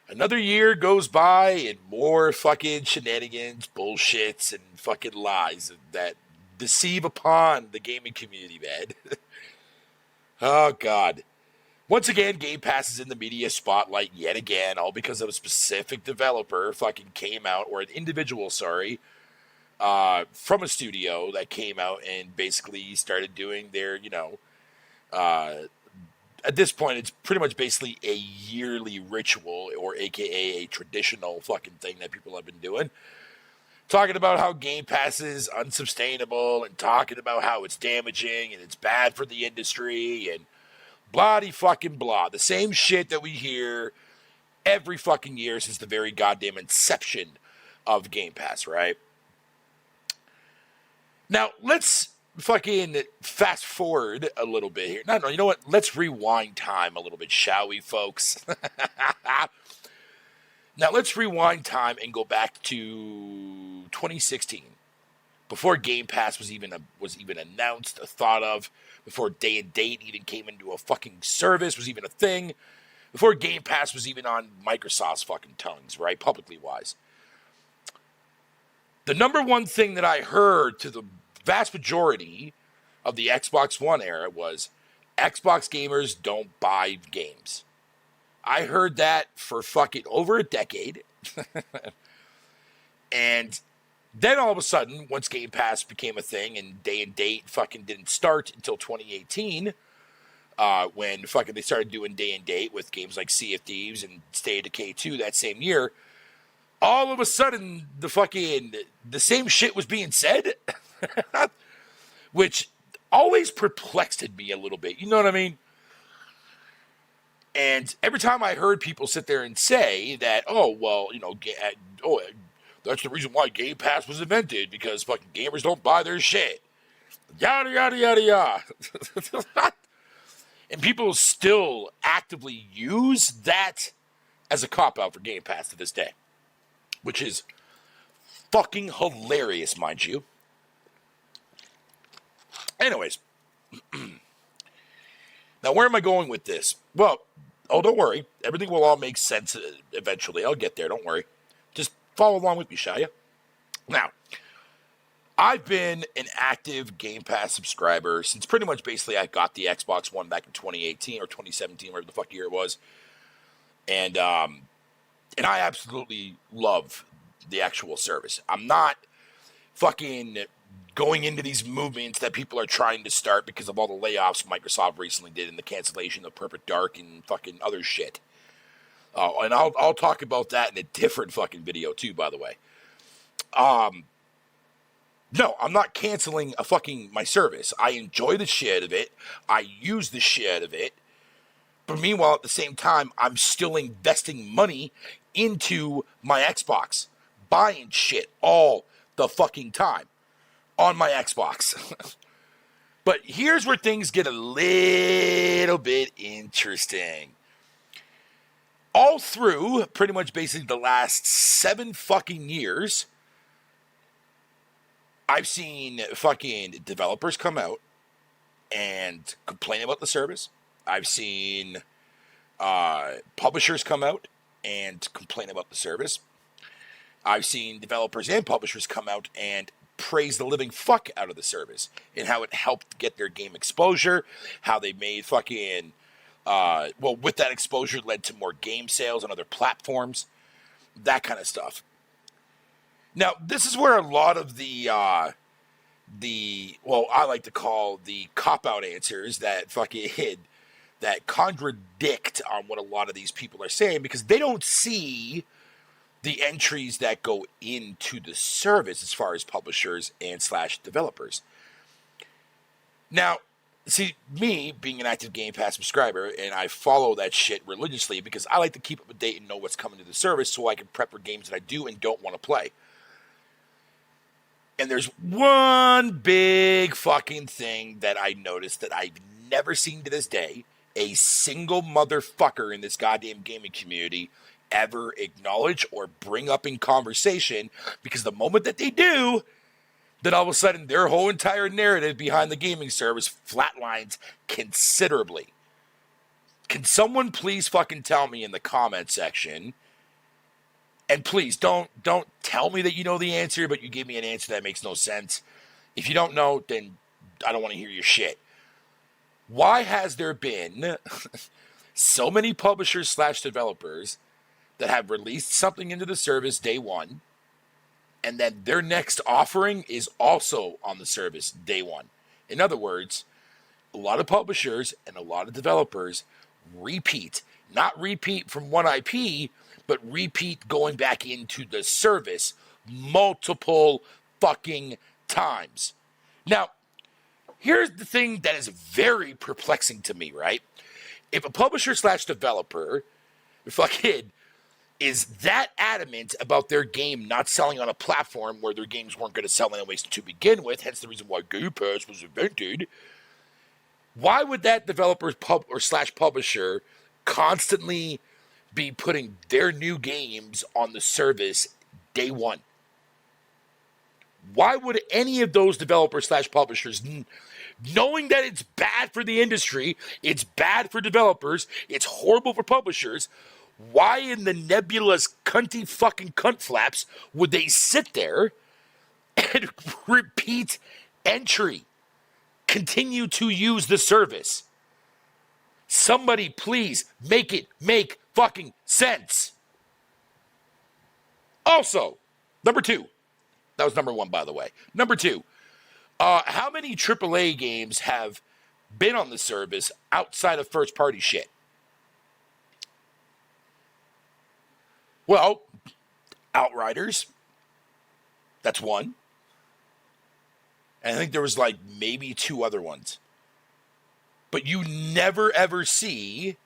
Another year goes by and more fucking shenanigans, bullshits, and fucking lies that deceive upon the gaming community, man. Oh, God. Once again, Game Pass is in the media spotlight yet again, all because of a specific developer fucking came out, or an individual, sorry, from a studio that came out and basically started doing their, at this point, it's pretty much basically a yearly ritual, or AKA a traditional fucking thing that people have been doing. Talking about how Game Pass is unsustainable and talking about how it's damaging and it's bad for the industry and blah-de fucking blah. The same shit that we hear every fucking year since the very goddamn inception of Game Pass, right? Now, let's fucking fast forward a little bit here. No, you know what? Let's rewind time a little bit, shall we, folks? Now, let's rewind time and go back to 2016. Before Game Pass was even announced, thought of, before Day and Date even came into a fucking service, was even a thing, before Game Pass was even on Microsoft's fucking tongues, right, publicly wise. The number one thing that I heard to the vast majority of the Xbox One era was Xbox gamers don't buy games. I heard that for fucking over a decade. And then all of a sudden, once Game Pass became a thing and Day and Date fucking didn't start until 2018, when fucking they started doing Day and Date with games like Sea of Thieves and State of Decay 2 that same year, all of a sudden the same shit was being said, which always perplexed me a little bit. You know what I mean? And every time I heard people sit there and say that, that's the reason why Game Pass was invented, because fucking gamers don't buy their shit. Yada, yada, yada, yada. And people still actively use that as a cop-out for Game Pass to this day, which is fucking hilarious, mind you. Anyways, now where am I going with this? Well, don't worry. Everything will all make sense eventually. I'll get there, don't worry. Just follow along with me, shall you? Now, I've been an active Game Pass subscriber since pretty much basically I got the Xbox One back in 2018 or 2017, whatever the fuck year it was. And I absolutely love the actual service. I'm not fucking going into these movements that people are trying to start because of all the layoffs Microsoft recently did and the cancellation of Perfect Dark and fucking other shit. And I'll talk about that in a different fucking video too, by the way. No, I'm not canceling my service. I enjoy the shit of it. I use the shit of it. But meanwhile, at the same time, I'm still investing money into my Xbox. Buying shit all the fucking time on my Xbox. But here's where things get a little bit interesting. All through pretty much basically the last 7 fucking years, I've seen fucking developers come out and complain about the service. I've seen publishers come out and complain about the service. I've seen developers and publishers come out and praise the living fuck out of the service and how it helped get their game exposure, how they made fucking, with that exposure led to more game sales on other platforms, that kind of stuff. Now, this is where a lot of I like to call the cop-out answers that fucking that contradict on what a lot of these people are saying, because they don't see the entries that go into the service as far as publishers and / developers. Now, see, me being an active Game Pass subscriber, and I follow that shit religiously because I like to keep up to date and know what's coming to the service so I can prep for games that I do and don't want to play. And there's one big fucking thing that I noticed that I've never seen to this day a single motherfucker in this goddamn gaming community ever acknowledge or bring up in conversation, because the moment that they do, then all of a sudden their whole entire narrative behind the gaming service flatlines considerably. Can someone please fucking tell me in the comment section? And please don't tell me that you know the answer, but you give me an answer that makes no sense. If you don't know, then I don't want to hear your shit. Why has there been so many publishers / developers that have released something into the service day one, and then their next offering is also on the service day one? In other words, a lot of publishers and a lot of developers repeat, not repeat from one IP, but repeat going back into the service multiple fucking times. Now, here's the thing that is very perplexing to me, right? If a publisher / developer fucking is that adamant about their game not selling on a platform where their games weren't going to sell anyways to begin with, hence the reason why Game Pass was invented, why would that developer / publisher constantly be putting their new games on the service day one? Why would any of those developers / publishers, knowing that it's bad for the industry, it's bad for developers, it's horrible for publishers, why in the nebulous cunty fucking cunt flaps would they sit there and repeat entry? Continue to use the service. Somebody please make it make fucking sense. Also, number 2. That was number 1, by the way. Number 2. How many AAA games have been on the service outside of first-party shit? Well, Outriders. That's 1. And I think there was like maybe 2 other ones. But you never ever see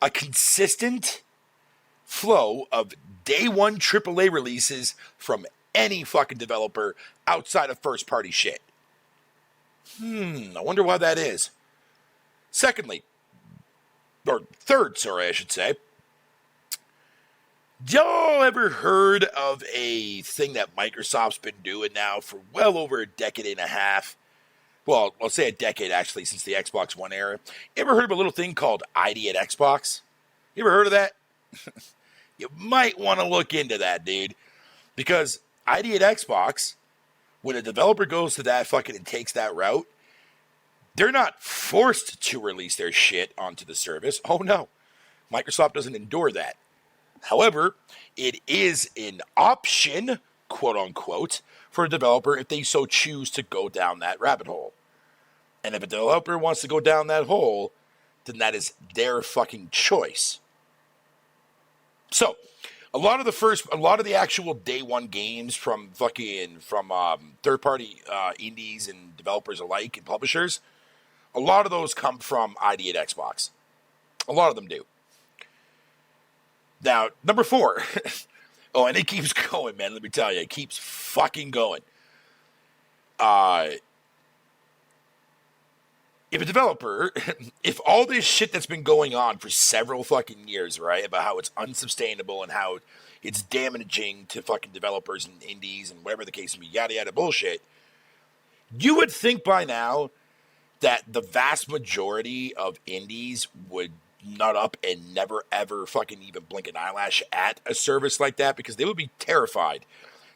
a consistent flow of day one AAA releases from any fucking developer outside of first party shit. I wonder why that is. Third, I should say. Y'all ever heard of a thing that Microsoft's been doing now for well over a decade and a half? Well, I'll say a decade, actually, since the Xbox One era. You ever heard of a little thing called ID at Xbox? You ever heard of that? You might want to look into that, dude. Because ID at Xbox, when a developer goes to that fucking and takes that route, they're not forced to release their shit onto the service. Oh, no. Microsoft doesn't endure that. However, it is an option, quote unquote, for a developer if they so choose to go down that rabbit hole. And if a developer wants to go down that hole, then that is their fucking choice. So, a lot of the actual day one games from third party indies and developers alike and publishers, a lot of those come from ID at Xbox. A lot of them do. Now, number 4. Oh, and it keeps going, man. Let me tell you, it keeps fucking going. If a developer, if all this shit that's been going on for several fucking years, right, about how it's unsustainable and how it's damaging to fucking developers and indies and whatever the case may be, yada yada bullshit, you would think by now that the vast majority of indies would nut up and never ever fucking even blink an eyelash at a service like that, because they would be terrified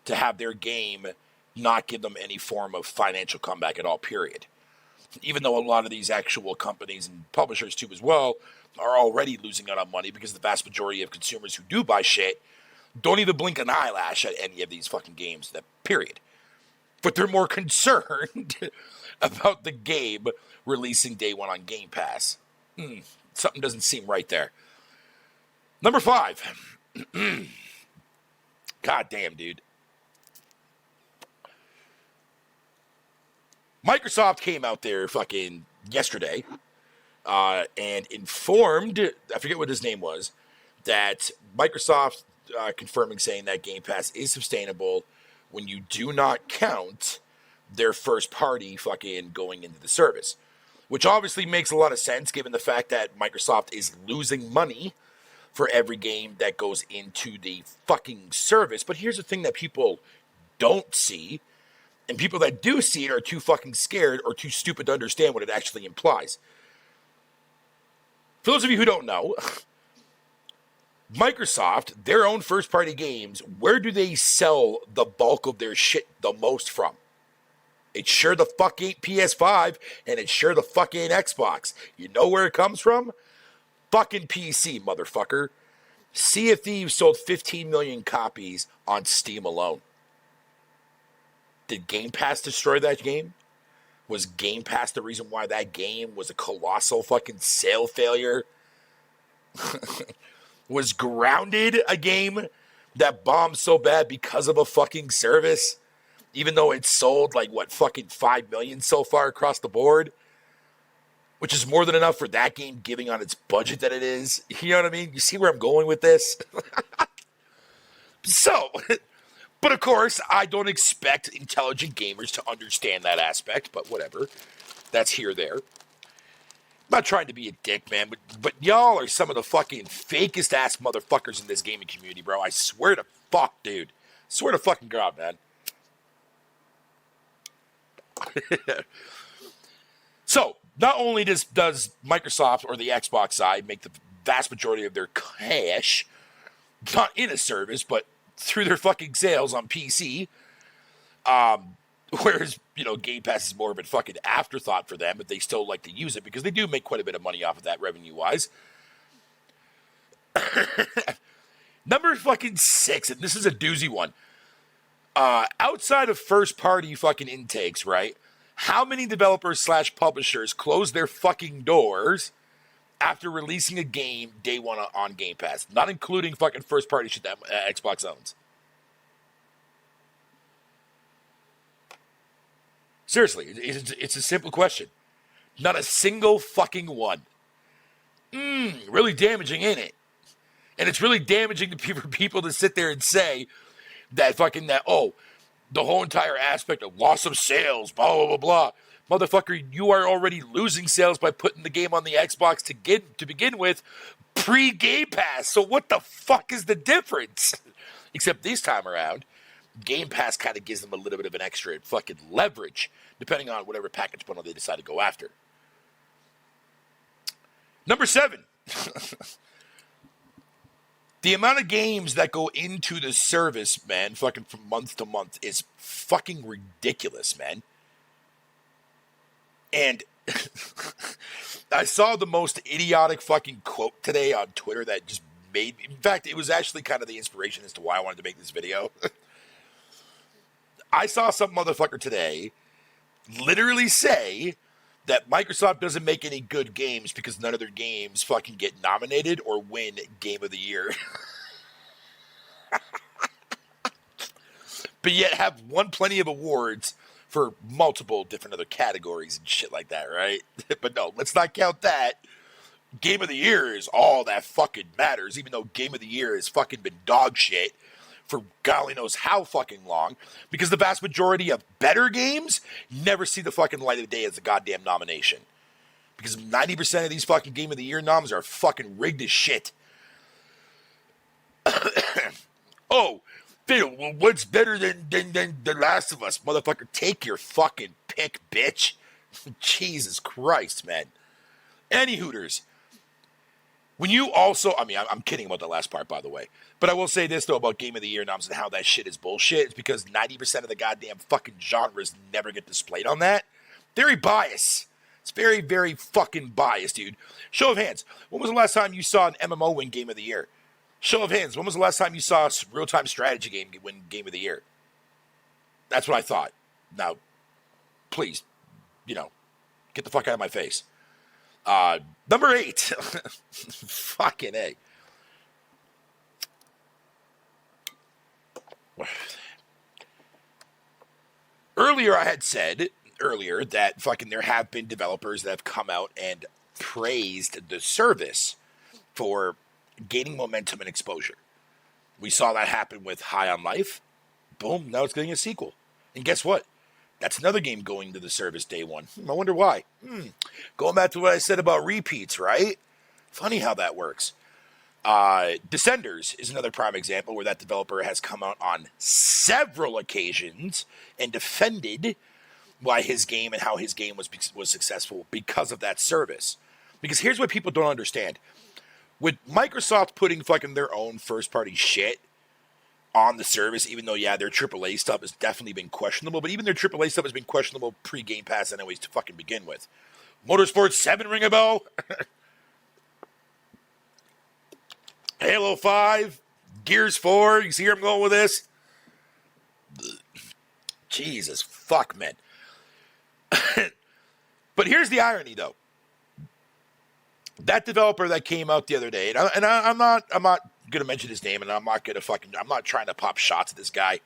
to have their game not give them any form of financial comeback at all, period. Even though a lot of these actual companies and publishers too as well are already losing out on money, because the vast majority of consumers who do buy shit don't even blink an eyelash at any of these fucking games, that period. But they're more concerned about the game releasing day one on Game Pass. Something doesn't seem right there. Number 5. God damn, dude. Microsoft came out there fucking yesterday and informed, I forget what his name was, that Microsoft confirming, saying that Game Pass is sustainable when you do not count their first party fucking going into the service. Which obviously makes a lot of sense given the fact that Microsoft is losing money for every game that goes into the fucking service. But here's the thing that people don't see, and people that do see it are too fucking scared or too stupid to understand what it actually implies. For those of you who don't know, Microsoft, their own first-party games, where do they sell the bulk of their shit the most from? It's sure the fuck ain't PS5, and it's sure the fuck ain't Xbox. You know where it comes from? Fucking PC, motherfucker. Sea of Thieves sold 15 million copies on Steam alone. Did Game Pass destroy that game? Was Game Pass the reason why that game was a colossal fucking sale failure? Was Grounded a game that bombed so bad because of a fucking service? Even though it sold like, what, fucking 5 million so far across the board? Which is more than enough for that game giving on its budget that it is. You know what I mean? You see where I'm going with this? So, but of course, I don't expect intelligent gamers to understand that aspect, but whatever. That's here or there. I'm not trying to be a dick, man, but y'all are some of the fucking fakest ass motherfuckers in this gaming community, bro. I swear to fuck, dude. Swear to fucking God, man. So, not only does Microsoft or the Xbox side make the vast majority of their cash not in a service, but through their fucking sales on PC, whereas, you know, Game Pass is more of a fucking afterthought for them, but they still like to use it because they do make quite a bit of money off of that revenue-wise. Number fucking 6, and this is a doozy one. Outside of first-party fucking intakes, right? How many developers / publishers close their fucking doors after releasing a game day one on Game Pass? Not including fucking first-party shit that Xbox owns. Seriously, it's a simple question. Not a single fucking one. Really damaging, ain't it? And it's really damaging for people to sit there and say that the whole entire aspect of loss of sales, blah, blah, blah, blah. Motherfucker, you are already losing sales by putting the game on the Xbox to begin with pre-Game Pass. So what the fuck is the difference? Except this time around, Game Pass kind of gives them a little bit of an extra fucking leverage, depending on whatever package bundle they decide to go after. Number 7. The amount of games that go into the service, man, fucking from month to month is fucking ridiculous, man. And I saw the most idiotic fucking quote today on Twitter that just made me, in fact, it was actually kind of the inspiration as to why I wanted to make this video. I saw some motherfucker today literally say that Microsoft doesn't make any good games because none of their games fucking get nominated or win Game of the Year. But yet have won plenty of awards for multiple different other categories and shit like that, right? But no, let's not count that. Game of the Year is all that fucking matters, even though Game of the Year has fucking been dog shit for God only knows how fucking long, because the vast majority of better games never see the fucking light of day as a goddamn nomination. Because 90% of these fucking Game of the Year noms are fucking rigged as shit. Oh, Phil, well, what's better than The Last of Us? Motherfucker, take your fucking pick, bitch. Jesus Christ, man. Any Hooters. When you also, I mean, I'm kidding about the last part, by the way. But I will say this, though, about Game of the Year noms and how that shit is bullshit. It's because 90% of the goddamn fucking genres never get displayed on that. Very biased. It's very, very fucking biased, dude. Show of hands. When was the last time you saw an MMO win Game of the Year? Show of hands. When was the last time you saw a real-time strategy game win Game of the Year? That's what I thought. Now, please, get the fuck out of my face. Number 8. Fucking A. Earlier, I had said that fucking there have been developers that have come out and praised the service for gaining momentum and exposure. We saw that happen with High on Life. Boom, now it's getting a sequel. And guess what? That's another game going to the service day one. I wonder why. Going back to what I said about repeats, right? Funny how that works. Descenders is another prime example where that developer has come out on several occasions and defended why his game and how his game was successful because of that service. Because here's what people don't understand. With Microsoft putting fucking their own first-party shit on the service, even though, yeah, their AAA stuff has definitely been questionable, but even their AAA stuff has been questionable pre-Game Pass anyways to fucking begin with. Motorsport 7 ring a bell? Halo 5? Gears 4? You see where I'm going with this? Jesus, fuck, man. But here's the irony, though. That developer that came out the other day, and I'm not gonna mention his name, and I'm not trying to pop shots at this guy,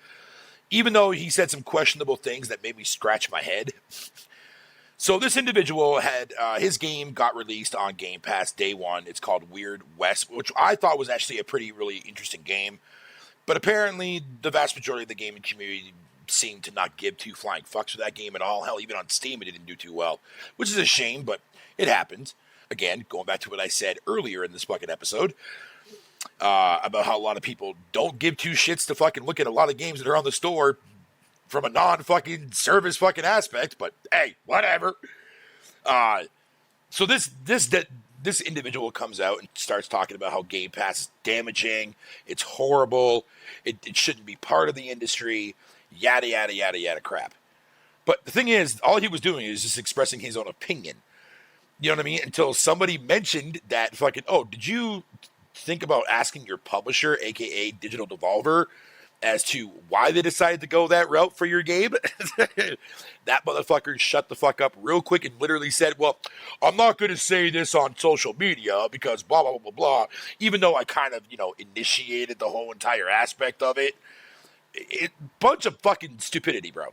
even though he said some questionable things that made me scratch my head. So this individual had his game got released on Game Pass day one. It's called Weird West, which I thought was actually a really interesting game, but apparently the vast majority of the gaming community seemed to not give two flying fucks for that game at all. Hell, even on Steam it didn't do too well, which is a shame, but it happens. Again, going back to what I said earlier in this fucking episode about how a lot of people don't give two shits to fucking look at a lot of games that are on the store from a non-fucking service fucking aspect, but hey, whatever. So this individual comes out and starts talking about how Game Pass is damaging, it's horrible, it shouldn't be part of the industry, yada, yada, yada, yada crap. But the thing is, all he was doing is just expressing his own opinion. You know what I mean? Until somebody mentioned that fucking, oh, did you think about asking your publisher, aka Digital Devolver, as to why they decided to go that route for your game? That motherfucker shut the fuck up real quick and literally said, well, I'm not going to say this on social media because blah, blah, blah, blah, blah. Even though I kind of, initiated the whole entire aspect of it. Bunch of fucking stupidity, bro.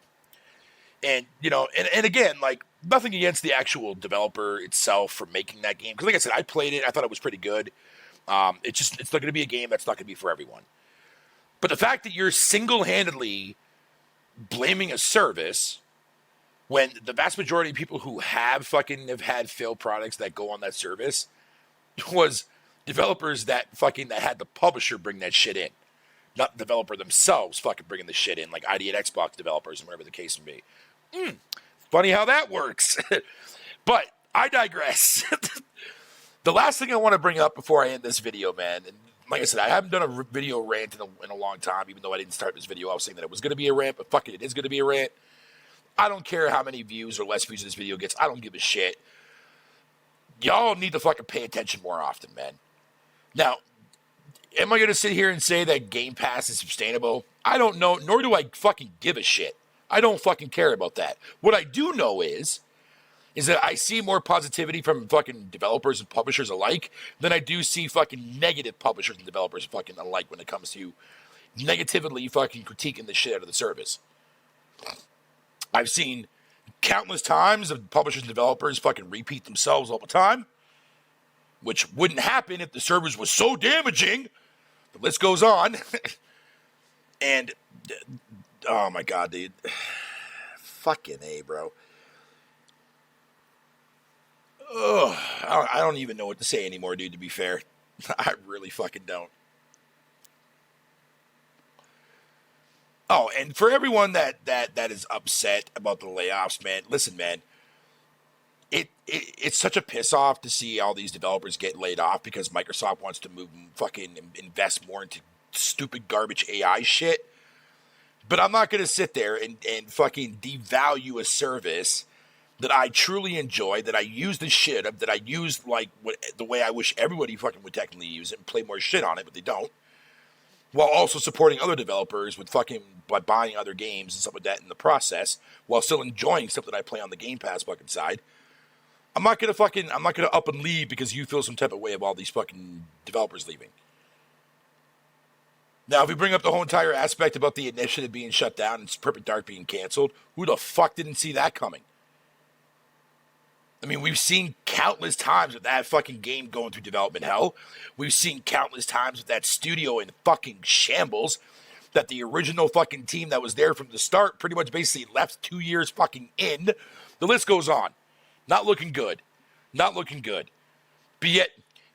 And, and again, like, nothing against the actual developer itself for making that game. Because like I said, I played it. I thought it was pretty good. It's not going to be a game that's not going to be for everyone. But the fact that you're single-handedly blaming a service when the vast majority of people who have had failed products that go on that service was developers that had the publisher bring that shit in. Not the developer themselves fucking bringing the shit in, like ID and Xbox developers and whatever the case may be. Funny how that works. But I digress. The last thing I want to bring up before I end this video, man, and like I said, I haven't done a video rant in a long time, even though I didn't start this video. I was saying that it was going to be a rant, but fuck it, it is going to be a rant. I don't care how many views or less views this video gets. I don't give a shit. Y'all need to fucking pay attention more often, man. Now, am I going to sit here and say that Game Pass is sustainable? I don't know, nor do I fucking give a shit. I don't fucking care about that. What I do know is that I see more positivity from fucking developers and publishers alike than I do see fucking negative publishers and developers fucking alike when it comes to negatively fucking critiquing the shit out of the service. I've seen countless times of publishers and developers fucking repeat themselves all the time, which wouldn't happen if the service was so damaging. The list goes on. And, oh my God, dude. Fucking A, bro. Ugh, I don't even know what to say anymore, dude, to be fair. I really fucking don't. Oh, and for everyone that is upset about the layoffs, man, listen, man. It's such a piss off to see all these developers get laid off because Microsoft wants to invest more into stupid garbage AI shit. But I'm not going to sit there and fucking devalue a service that I truly enjoy, that I use the shit of, that I use the way I wish everybody fucking would technically use it and play more shit on it, but they don't. While also supporting other developers by buying other games and stuff like that in the process, while still enjoying stuff that I play on the Game Pass fucking side. I'm not gonna up and leave because you feel some type of way of all these fucking developers leaving. Now, if we bring up the whole entire aspect about the initiative being shut down and Perfect Dark being canceled, who the fuck didn't see that coming? I mean, we've seen countless times with that fucking game going through development hell. We've seen countless times with that studio in fucking shambles, that the original fucking team that was there from the start pretty much basically left 2 years fucking in. The list goes on. Not looking good. Not looking good. But yet,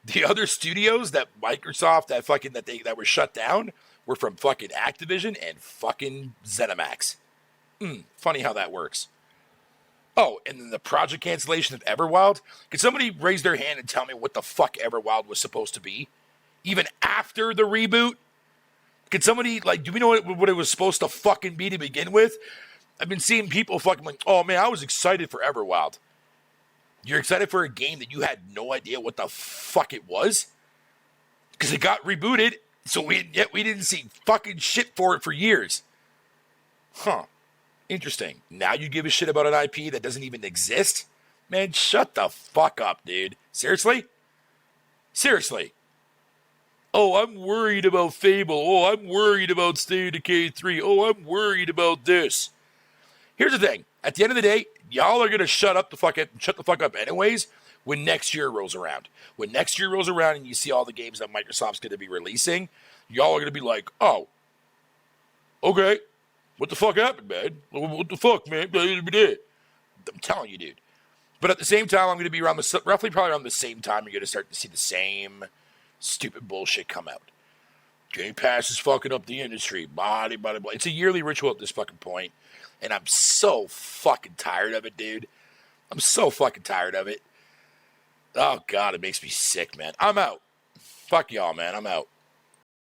the other studios that Microsoft that were shut down were from fucking Activision and fucking ZeniMax. Funny how that works. Oh, and then the project cancellation of Everwild. Can somebody raise their hand and tell me what the fuck Everwild was supposed to be? Even after the reboot? Can somebody, like, do we know what it was supposed to fucking be to begin with? I've been seeing people fucking like, oh man, I was excited for Everwild. You're excited for a game that you had no idea what the fuck it was? Because it got rebooted, so we didn't see fucking shit for it for years. Huh. Interesting. Now you give a shit about an IP that doesn't even exist? Man, shut the fuck up, dude. Seriously? Seriously. Oh, I'm worried about Fable. Oh, I'm worried about State of Decay 3. Oh, I'm worried about this. Here's the thing. At the end of the day, y'all are going to shut the fuck up anyways when next year rolls around. When next year rolls around and you see all the games that Microsoft's going to be releasing, y'all are going to be like, oh, okay. What the fuck happened, man? What the fuck, man? I'm telling you, dude. But at the same time, I'm going to be roughly probably around the same time you're going to start to see the same stupid bullshit come out. Game Pass is fucking up the industry. Blah. It's a yearly ritual at this fucking point. And I'm so fucking tired of it, dude. I'm so fucking tired of it. Oh, God, it makes me sick, man. I'm out. Fuck y'all, man. I'm out.